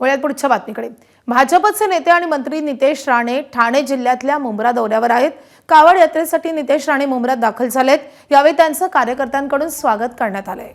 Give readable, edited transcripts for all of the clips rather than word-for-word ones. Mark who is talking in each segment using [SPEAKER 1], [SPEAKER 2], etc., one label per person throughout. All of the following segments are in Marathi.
[SPEAKER 1] वळूयात पुढच्या बातमीकडे। भाजपचे नेते आणि मंत्री नितेश राणे ठाणे जिल्ह्यातल्या मुंब्रा दौऱ्यावर आहेत। कावड यात्रेसाठी नितेश राणे मुंब्रात दाखल झालेत। यावेळी त्यांचं कार्यकर्त्यांकडून स्वागत करण्यात आलंय।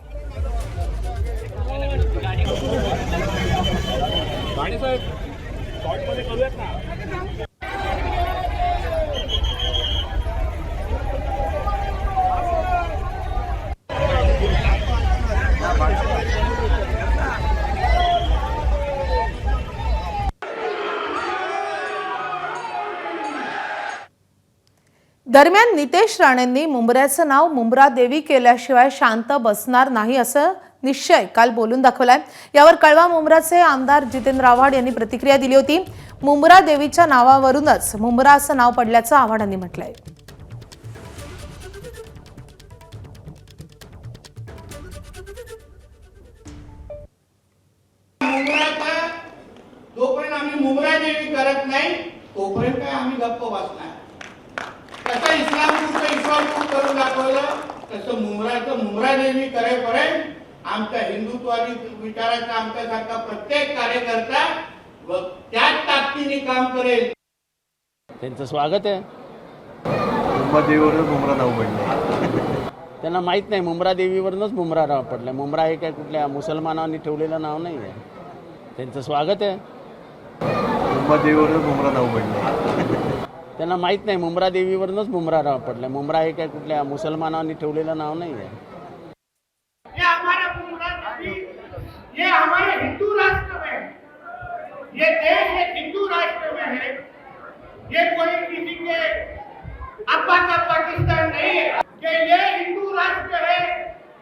[SPEAKER 1] दरम्यान नितेश राणेंनी मुंब्र्याचं नाव मुंब्रा देवी केल्याशिवाय शांत बसणार नाही असं निश्चय काल बोलून दाखवलाय। यावर कळवा मुंब्राचे आमदार जितेंद्र आव्हाड यांनी प्रतिक्रिया दिली होती। मुंब्रा देवीच्या नावावरूनच मुंब्रा असं नाव पडल्याचं आव्हाडांनी म्हटलंय।
[SPEAKER 2] जोपर्यंत आम्ही मुंब्रा देवी करत नाही तोपर्यंत आम्ही गप्प बसणार। कसं इस्लामपूर करून दाखवलं तसं मुंब्राचं मुंब्रा देवी करेपर्यंत आमच्या हिंदुत्वादी विचाराचा आमच्यासारखा प्रत्येक कार्यकर्ता व त्याच ताकदीने काम करेल।
[SPEAKER 3] त्यांचं स्वागत आहे।
[SPEAKER 4] मुंब्रा देवीवरच मुंब्रा नाव पडलं।
[SPEAKER 3] त्यांना माहित नाही मुंब्रा देवीवरूनच मुंब्रा नाव पडलं। मुंब्रा हे काय कुठल्या मुसलमानांनी ठेवलेलं नाव नाही आहे। त्यांचं स्वागत आहे।
[SPEAKER 4] मुंब्रा देवीवरच मुंब्रा नाव पडलं।
[SPEAKER 3] त्यांना माहित नाही मुंब्रा देवीवरूनच मुंब्रा नाव पडलं। मुंब्रा हे काय कुठल्या मुसलमानांनी ठेवलेलं नाव नाही आहे।
[SPEAKER 2] ये हमारा मुंब्रा देवी, ये हमारे हिंदू राष्ट्र में है। ये देश एक हिंदू राष्ट्र में है। ये कोई किसी के अब्बा का पाकिस्तान नहीं है। ये हिंदू राष्ट्र है,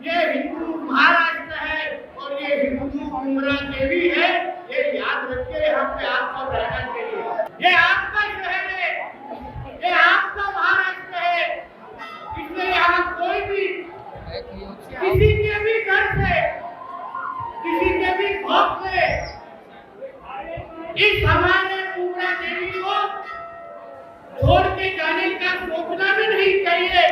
[SPEAKER 2] ये हिंदू महाराष्ट्र है और ये हिंदू मुंब्रा देवी है। ये याद रखिए, यहाँ पे आपको रहना चाहिए। ये आपका शहर है, ये आपका महाराष्ट्र है। इसलिए यहाँ कोई भी किसी के भी घर से, किसी के भी खौफ से इस हमारे मुंब्रा देवी को छोड़ के जाने का सोचना भी नहीं चाहिए।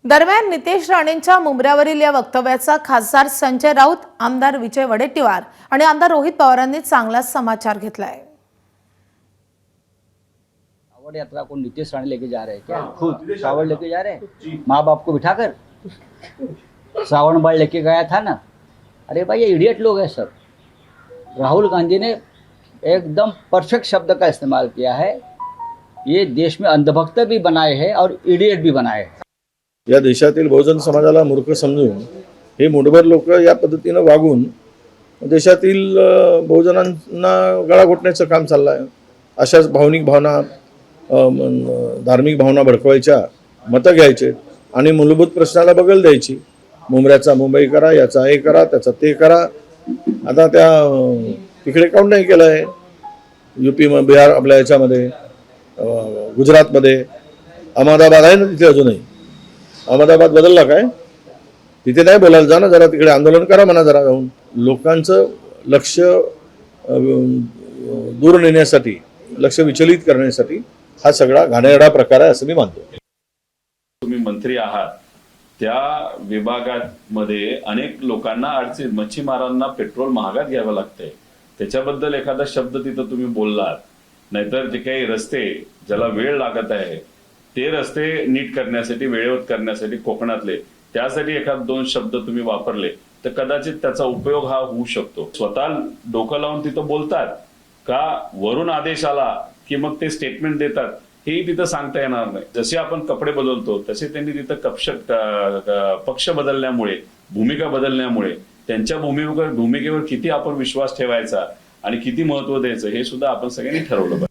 [SPEAKER 1] दरम्यान नितेश राणेंच्या मुंब्र्यावरील या वक्तव्याचा खासदार संजय राऊत, आमदार विजय वडेट्टीवार आणि आमदार रोहित पवारांनी चांगला समाचार घेतलाय।
[SPEAKER 5] कावड़ यात्रा को नितेश राणे लेके जा रहे हैं क्या? खुद कावड़ लेके जा रहे हैं, माँ बाप को बिठाकर। श्रावण बाढ़ लेके गया था ना। अरे भाई ये इडियट लोग हैं सब। राहुल गांधी ने एकदम परफेक्ट शब्द का इस्तेमाल किया है। ये देश में अंधभक्त भी बनाए हैं और इडियट भी बनाए हैं।
[SPEAKER 6] या देशातील बहुजन समाजाला मूर्ख समजून हे मुठभर लोक या पद्धतीनं वागून देशातील बहुजनांना गळा घोटण्याचं काम चाललं आहे। अशाच भावनिक भावना, धार्मिक भावना भडकवायच्या, मतं घ्यायचे आणि मूलभूत प्रश्नाला बगल द्यायची। मुंब्र्याचा मुंबई करा, याचा हे करा, त्याचा ते करा। आता त्या तिकडे काऊन नाही केलं आहे? यूपी मध्ये, बिहार, आपल्या याच्यामध्ये, गुजरातमध्ये अहमदाबाद आहे ना, तिथे अजूनही अहमदाबाद बदलला काय? तिथे नाही बोलायला जा ना, जरा तिकडे आंदोलन करा म्हणा, जरा जाऊन लोकांचं लक्ष दूर नेण्यासाठी, लक्ष विचलित करण्यासाठी हा सगळा घाणेरडा प्रकार आहे असं मी मानतो।
[SPEAKER 7] तुम्ही मंत्री आहात, त्या विभागामध्ये अनेक लोकांना अडचण, मच्छीमारांना पेट्रोल महागात घ्यावं लागतंय, त्याच्याबद्दल एखादा शब्द तिथं तुम्ही बोललात, नाहीतर जे काही रस्ते ज्याला वेळ लागत आहे ते रस्ते नीट करण्यासाठी, वेळेवर करण्यासाठी कोकणातले, त्यासाठी एखाद दोन शब्द तुम्ही वापरले तर कदाचित त्याचा उपयोग हा होऊ शकतो। स्वतः डोकं लावून तिथं बोलतात का वरून आदेश आला की मग ते स्टेटमेंट देतात, हे तिथं सांगता येणार नाही। जसे आपण कपडे बदलतो तसे त्यांनी तिथं पक्ष बदलल्यामुळे, भूमिका बदलल्यामुळे त्यांच्या भूमिकेवर किती आपण विश्वास ठेवायचा आणि किती महत्व द्यायचं हे सुद्धा आपण सगळ्यांनी ठरवलं पाहिजे।